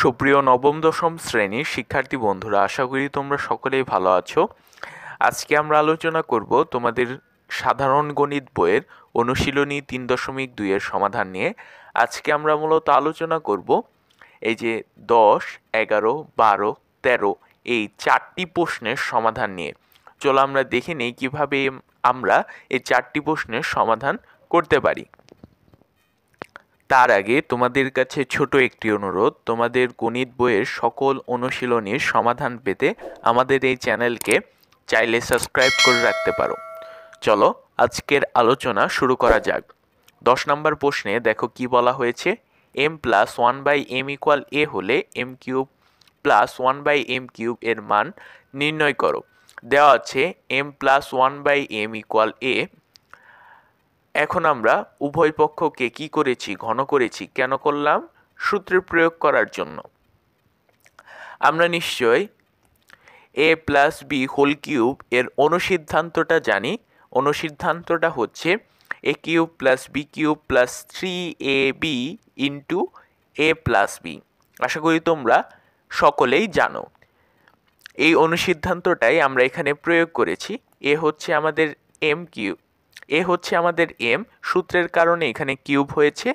সুপ্রিয় নবম দশম শ্রেণীর শিক্ষার্থী বন্ধুরা, আশা করি তোমরা সকলেই ভালো আছো। আজকে আমরা আলোচনা করব তোমাদের সাধারণ গণিত বইয়ের অনুশীলনী 3.2 এর সমাধান নিয়ে। আজকে আমরা মূলত আলোচনা করব এই যে 10, 11, 12, 13 এই 4টি প্রশ্নের সমাধান নিয়ে। চলো আমরা দেখে নিই কিভাবে আমরা এই 4টি প্রশ্নের সমাধান করতে পারি। তার আগে তোমাদের কাছে ছোট একটি অনুরোধ, তোমাদের গণিত বইয়ের সকল অনুশীলনীর সমাধান পেতে আমাদের এই চ্যানেলকে চাইলে সাবস্ক্রাইব করে রাখতে পারো। চলো আজকের আলোচনা শুরু করা যাক। 10 নম্বর প্রশ্নে দেখো কি বলা হয়েছে। m plus 1/m equal a হলে m cube plus 1/m cube এর মান নির্ণয় করো। দেওয়া আছে m plus 1/m equal a। এখন আমরা উভয় পক্ষকে কি করেছি, ঘন করেছি। কেন করলাম? সূত্রের প্রয়োগ করার জন্য। আমরা নিশ্চয় a plus B whole cube এর অনুসিদ্ধান্তটা জানি। অনুসিদ্ধান্তটা হচ্ছে a cube plus B cube plus 3ab into a plus b. আশা করি তোমরা সকলেই জানো। এই অনুসিদ্ধান্তটাই আমরা এখানে প্রয়োগ করেছি। এ হচ্ছে আমাদের m কিউব, এ হচ্ছে আমাদের m, সূত্রের কারণে এখানে কিউব হয়েছে।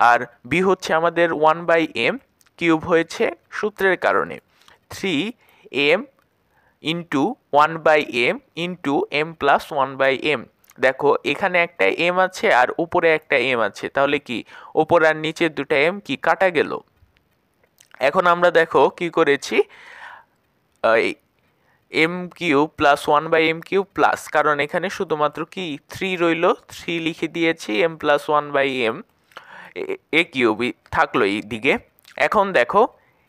আর বি হচ্ছে আমাদের 1/m, কিউব হয়েছে সূত্রের কারণে। 3m into 1/m into m plus 1/m। দেখো এখানে একটা m আছে আর উপরে একটা m আছে, তাহলে কি উপর আর নিচের দুটা m কি কাটা গেল। এখন আমরা দেখো কি করেছি, m cube plus 1/m cube plus, কারণ এখানে শুধুমাত্র কি 3 রইল, 3 লিখে দিয়েছি। m প্লাস 1/m এ কিউব থাকলো এই দিকে। এখন দেখো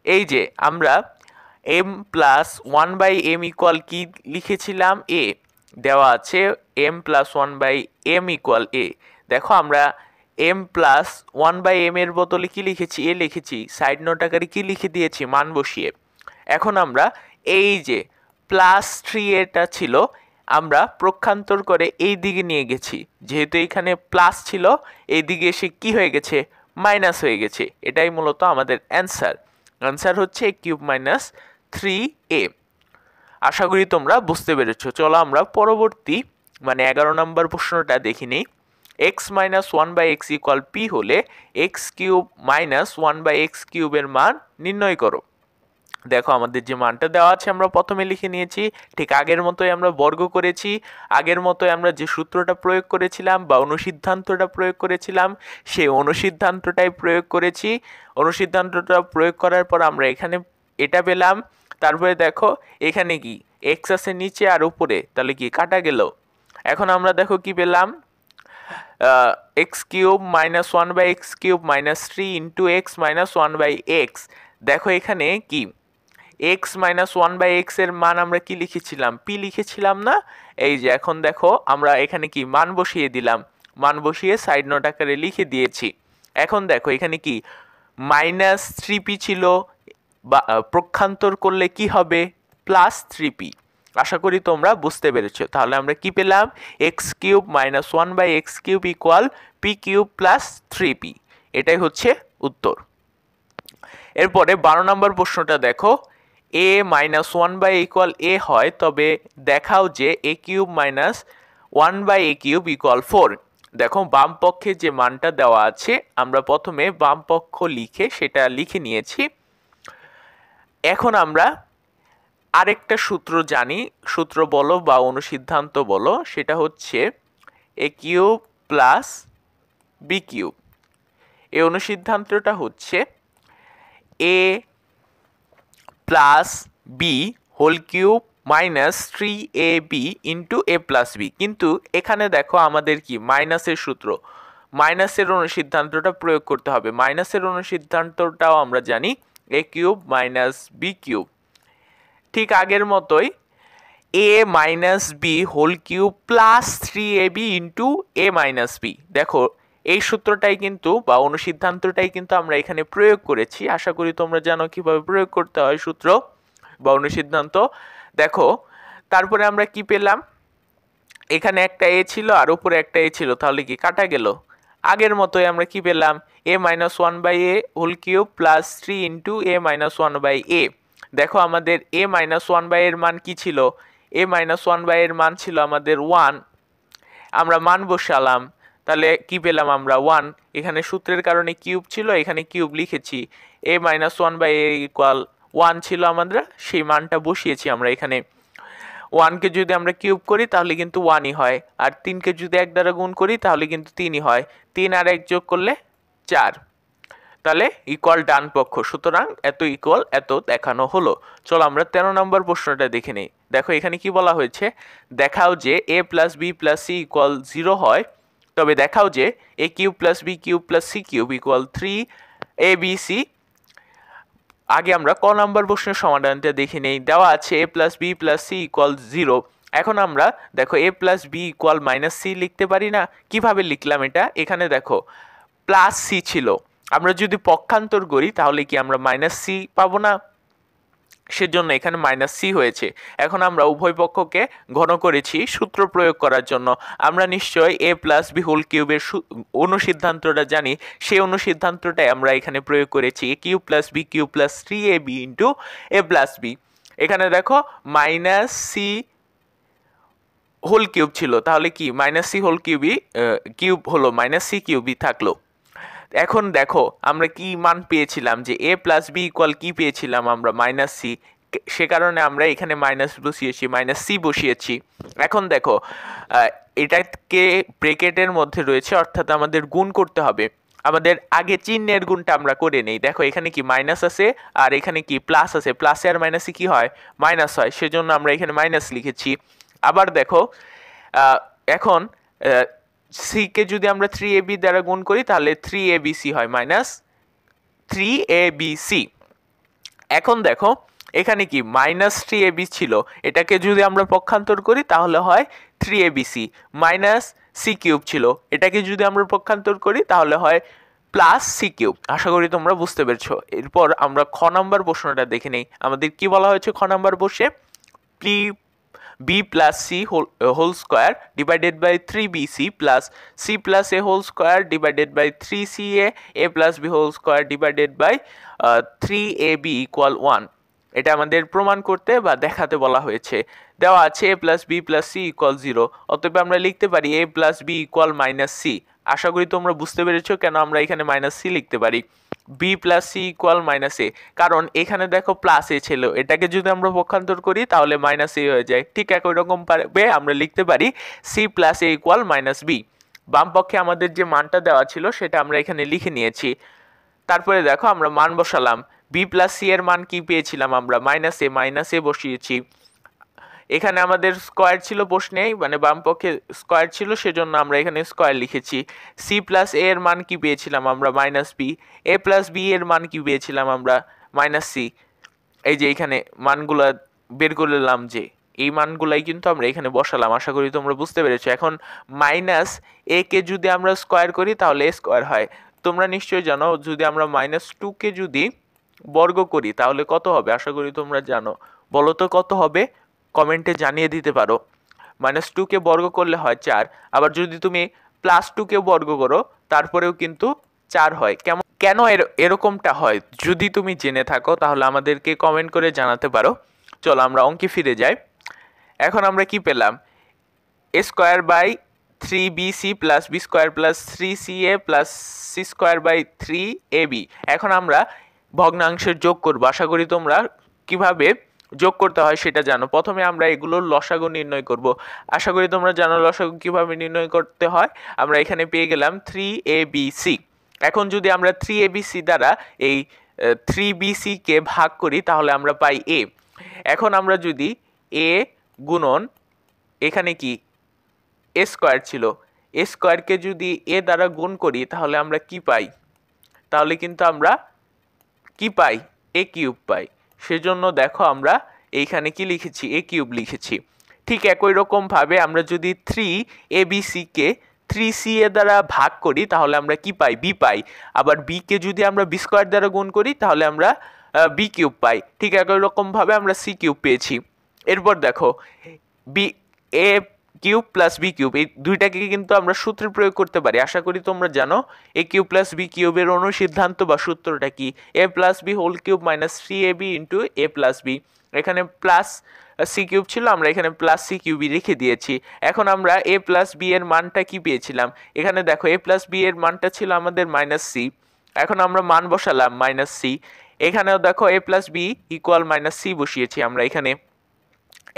এই যে আমরা m প্লাস 1/m ইকুয়াল কি লিখেছিলাম, a দেওয়া আছে m plus 1/m equal a। দেখো আমরা m প্লাস 1/m এর বদলে কি লিখেছি, a লিখেছি। সাইড নোট আকারে কি লিখে দিয়েছি, মান বসিয়ে। এখন আমরা এই যে প্লাস 3 এটা ছিল, আমরা প্রক্ষান্তর করে এই দিকে নিয়ে গেছি। যেহেতু এখানে প্লাস ছিল, এই দিকে এসে কি হয়ে গেছে, মাইনাস হয়ে গেছে। এটাই মূলত আমাদের অ্যান্সার। অ্যান্সার হচ্ছে কিউব মাইনাস 3a। আশা করি তোমরা বুঝতে পেরেছো। চলো আমরা পরবর্তী 11 নম্বর প্রশ্নটা দেখি নিই। x minus 1/x equal p হলে x কিউব মাইনাস 1/x কিউবের মান নির্ণয় করো। দেখো আমাদের যে মানটা দেওয়া আছে আমরা প্রথমে লিখে নিয়েছি, ঠিক আগের মতোই আমরা বর্গ করেছি। আগের মতোই আমরা যে সূত্রটা প্রয়োগ করেছিলাম বা অনুসিদ্ধান্তটা প্রয়োগ করেছিলাম, সেই অনুসিদ্ধান্তটাই প্রয়োগ করেছি। অনুসিদ্ধান্তটা প্রয়োগ করার পর আমরা এখানে এটা পেলাম। তারপরে দেখো এখানে কি এক্স আছে নিচে আর উপরে, তাহলে কি কাটা গেল। এখন আমরা দেখো কি পেলাম, x cube minus 1/x cube minus 3 into x minus 1/x। দেখো এখানে কি x মাইনাস 1/x এর মান আমরা কি লিখেছিলাম, p লিখেছিলাম না। এই যে এখন দেখো আমরা এখানে কি মান বসিয়ে দিলাম, মান বসিয়ে সাইড নোট আকারে লিখে দিয়েছি। এখন দেখো এখানে কি মাইনাস 3p ছিল, বা প্রক্ষান্তর করলে কি হবে, প্লাস 3p। আশা করি তোমরা বুঝতে পেরেছো। তাহলে আমরা কি পেলাম, x cube minus 1/x cube equal p cube plus 3p। এটাই হচ্ছে উত্তর। এরপরে 12 নম্বর প্রশ্নটা দেখো। a minus 1/a equal a হয়, তবে দেখাও যে a cube minus 1/a cube equal 4। দেখো বাম পক্ষে যে মানটা দেওয়া আছে, আমরা প্রথমে বাম পক্ষ লিখে সেটা লিখে নিয়েছি। এখন আমরা আরেকটা সূত্র জানি, সূত্র বলো বা অনুসিদ্ধান্ত বলো, সেটা হচ্ছে a cube plus b cube. এই অনুসিদ্ধান্তটা হচ্ছে a plus B whole cube minus 3ab into a plus B. কিন্তু এখানে দেখো আমাদের কি মাইনাসের সূত্র, মাইনাসের অনুসিদ্ধান্তটা প্রয়োগ করতে হবে। মাইনাসের অনুসিদ্ধান্তটাও আমরা জানি, a cube minus B cube. ঠিক আগের মতোই a minus B whole cube plus 3ab into a minus B. দেখো এই সূত্রটাই কিন্তু বা অনুসিদ্ধান্তটাই কিন্তু আমরা এখানে প্রয়োগ করেছি। আশা করি তোমরা জানো কিভাবে প্রয়োগ করতে হয় সূত্র বা অনুসিদ্ধান্ত। দেখো তারপরে আমরা কি পেলাম, এখানে একটা এ ছিল আর উপরে একটা এ ছিল, তাহলে কি কাটা গেল। আগের মতোই আমরা কি পেলাম a minus one by a whole cube plus 3 into a minus one by a. দেখো আমাদের a মাইনাস ওয়ান বাই এর মান কি ছিল, a মাইনাস ওয়ান বাই এর মান ছিল আমাদের 1, আমরা মান বসালাম, তাহলে কি পেলাম আমরা 1। এখানে সূত্রের কারণে কিউব ছিল, এখানে কিউব লিখেছি, a minus one by A equal 1 ছিল আমাদের, সেই মানটা বসিয়েছি আমরা এখানে। 1কে যদি আমরা কিউব করি তাহলে কিন্তু 1ই হয়, আর 3কে যদি 1 দ্বারা গুণ করি তাহলে কিন্তু 3ই হয়, 3 আর 1 যোগ করলে 4, তাহলে ইকুয়াল ডান পক্ষ। সুতরাং এত ইকুয়াল এত দেখানো হলো। চলো আমরা 13 নম্বর প্রশ্নটা দেখে নিই। দেখো এখানে কি বলা হয়েছে, দেখাও যে a plus B plus C equal 0 হয়, তবে দেখাও যে a cube plus B cube plus C cube equal 3abc। আগে আমরা ক নাম্বার প্রশ্নের সমাধানটা দেখে নেই। দেওয়া আছে a plus B plus C equal 0। এখন আমরা দেখো a plus B equal minus C লিখতে পারি না? কিভাবে লিখলাম এটা, এখানে দেখো প্লাস সি ছিল, আমরা যদি পক্ষান্তর করি তাহলে কি আমরা মাইনাস সি পাবো না? সেজন্য এখানে মাইনাস সি হয়েছে। এখন আমরা উভয় পক্ষকে ঘন করেছি সূত্র প্রয়োগ করার জন্য। আমরা নিশ্চয়ই a প্লাস বি হোল কিউবের অনুসিদ্ধান্তটা জানি, সেই অনুসিদ্ধান্তটাই আমরা এখানে প্রয়োগ করেছি, a cube plus B cube plus 3ab into a plus B. এখানে দেখো মাইনাস সি হোল কিউব ছিল, তাহলে কি মাইনাস সি হোল কিউবই কিউব হলো, মাইনাস সি কিউবই থাকলো। এখন দেখো আমরা কি মান পেয়েছিলাম, যে a প্লাস বি ইকুয়াল কি পেয়েছিলাম আমরা, মাইনাস সি, সে কারণে আমরা এখানে মাইনাস বসিয়েছি, মাইনাস সি বসিয়েছি। এখন দেখো এটাকে ব্রেকেটের মধ্যে রয়েছে, অর্থাৎ আমাদের গুণ করতে হবে, আমাদের আগে চিহ্নের গুণটা আমরা করে নেই। দেখো এখানে কি মাইনাস আছে আর এখানে কি প্লাস আছে, প্লাসে আর মাইনাসে কি হয়, মাইনাস হয়, সেজন্য আমরা এখানে মাইনাস লিখেছি। আবার দেখো এখন সিকে যদি আমরা 3ab দ্বারা গুণ করি তাহলে 3abc হয়, মাইনাস 3abc। এখন দেখো এখানে কি মাইনাস 3ab ছিল, এটাকে যদি আমরা পক্ষান্তর করি তাহলে হয় 3abc, মাইনাস সি কিউব ছিল, এটাকে যদি আমরা পক্ষান্তর করি তাহলে হয় প্লাস সি কিউব। আশা করি তোমরা বুঝতে পেরেছো। এরপর আমরা খ নাম্বার প্রশ্নটা দেখে নেই। আমাদের কি বলা হয়েছে খ নাম্বার প্রশ্নে, b plus c whole square divided by 3bc plus c plus a whole square divided by 3ca a plus b whole square divided by 3ab equal 1। এটা আমাদের প্রমাণ করতে বা দেখাতে বলা হয়েছে। দেওয়া আছে a plus b plus c equal 0, অতএব আমরা লিখতে পারি a plus b equal minus c। আশা করি তোমরা বুঝতে পেরেছো কেন আমরা এখানে মাইনাস সি লিখতে পারি। b plus C equal minus a, কারণ এখানে দেখো প্লাস এ ছিল, এটাকে যদি আমরা পক্ষান্তর করি তাহলে মাইনাস এ হয়ে যায়। ঠিক একই রকম ভাবে আমরা লিখতে পারি সি প্লাস এ ইকুয়াল মাইনাস বি। বাম পক্ষে আমাদের যে মানটা দেওয়া ছিল সেটা আমরা এখানে লিখে নিয়েছি। তারপরে দেখো আমরা মান বসালাম, বি প্লাস সি এর মান কি পেয়েছিলাম আমরা, মাইনাস এ বসিয়েছি। এখানে আমাদের স্কোয়ার ছিল প্রশ্নে, মানে বাম পক্ষে স্কোয়ার ছিল, সেজন্য আমরা এখানে স্কোয়ার লিখেছি। সি প্লাস এ এর মান কি পেয়েছিলাম আমরা, মাইনাস বি। এ প্লাস বি এর মান কি পেয়েছিলাম আমরা, মাইনাস সি। এই যে এখানে মানগুলা বের করে নিলাম, যে এই মানগুলাই কিন্তু আমরা এখানে বসালাম। আশা করি তোমরা বুঝতে পেরেছো। এখন মাইনাস এ কে যদি আমরা স্কোয়ার করি তাহলে এ স্কোয়ার হয়। তোমরা নিশ্চয়ই জানো যদি আমরা মাইনাস 2 কে যদি বর্গ করি তাহলে কত হবে, আশা করি তোমরা জানো। বলো তো কত হবে, কমেন্টে জানিয়ে দিতে পারো। মাইনাস 2 কে বর্গ করলে হয় 4, আবার যদি তুমি প্লাস 2 কে বর্গ করো তারপরেও কিন্তু 4 হয়। কেন এরকমটা হয় যদি তুমি জেনে থাকো তাহলে আমাদেরকে কমেন্ট করে জানাতে পারো। চলো আমরা অঙ্কে ফিরে যাই। এখন আমরা কি পেলাম, a square by 3bc plus B square plus 3ca plus C square by 3ab। এখন আমরা ভগ্নাংশের যোগ করবো। আশা করি তোমরা কিভাবে যোগ করতে হয় সেটা জানো। প্রথমে আমরা এগুলোর লসাগু নির্ণয় করব। আশা করি তোমরা জানো লসাগু কিভাবে নির্ণয় করতে হয়। আমরা এখানে পেয়ে গেলাম 3abc। এখন যদি আমরা 3abc দ্বারা এই 3bc কে ভাগ করি তাহলে আমরা পাই a। এখন আমরা যদি a গুণন, এখানে কি a স্কোয়ার ছিল, a স্কোয়ারকে যদি a দ্বারা গুণ করি তাহলে আমরা কি পাই, তাহলে কিন্তু আমরা কি পাই, a কিউব পাই। সেজন্য দেখো আমরা এইখানে কি লিখেছি, a কিউব লিখেছি। ঠিক একই রকম ভাবে আমরা যদি 3abc কে 3ca দ্বারা ভাগ করি তাহলে আমরা কি পাই, b পাই। আবার b কে যদি আমরা b স্কোয়ার দ্বারা গুণ করি তাহলে আমরা b কিউব পাই। ঠিক একই রকম ভাবে আমরা c কিউব পেয়েছি। এরপর দেখো a cube plus B cube, এই দুইটাকে কিন্তু আমরা সূত্রে প্রয়োগ করতে পারি। আশা করি তোমরা জানো এ কিউব প্লাস বি কিউবের অনুসিদ্ধান্ত বা সূত্রটা কি, a plus B whole cube minus 3ab into a plus B. এখানে প্লাস সি কিউব ছিল, আমরা এখানে প্লাস সি কিউবই রেখে দিয়েছি। এখন আমরা এ প্লাস বি এর মানটা কি পেয়েছিলাম, এখানে দেখো এ প্লাস বি এর মানটা ছিল আমাদের মাইনাস সি, এখন আমরা মান বসালাম মাইনাস সি। এখানেও দেখো a plus B equal minus c বসিয়েছি আমরা এখানে।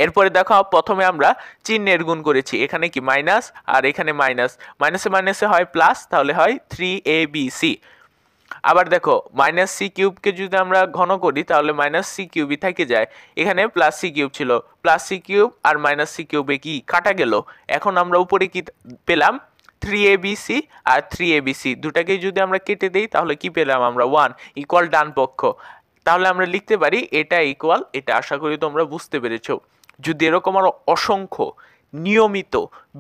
এরপরে দেখো প্রথমে আমরা চিহ্নের গুণ করেছি, এখানে কি মাইনাস আর এখানে মাইনাস, মাইনাসে মাইনাসে হয় প্লাস, তাহলে হয় 3abc। আবার দেখো মাইনাস সি কিউবকে যদি আমরা ঘন করি তাহলে মাইনাস সি কিউবই থেকে যায়, এখানে প্লাস সি কিউব ছিল, প্লাস সি কিউব আর মাইনাস সি কিউবে কি কাটা গেল। এখন আমরা উপরে কি পেলাম 3abc আর 3abc দুটাকেই যদি আমরা কেটে দেই তাহলে কি পেলাম আমরা 1 ইকুয়াল ডান পক্ষ। তাহলে আমরা লিখতে পারি এটা ইকুয়াল এটা। আশা করি তোমরা বুঝতে পেরেছো। যদি এরকম আরো অসংখ্য নিয়মিত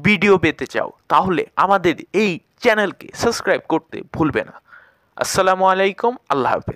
ভিডিও পেতে চাও তাহলে আমাদের এই চ্যানেলকে সাবস্ক্রাইব করতে ভুলবে না। আসসালামু আলাইকুম, আল্লাহ হাফেজ।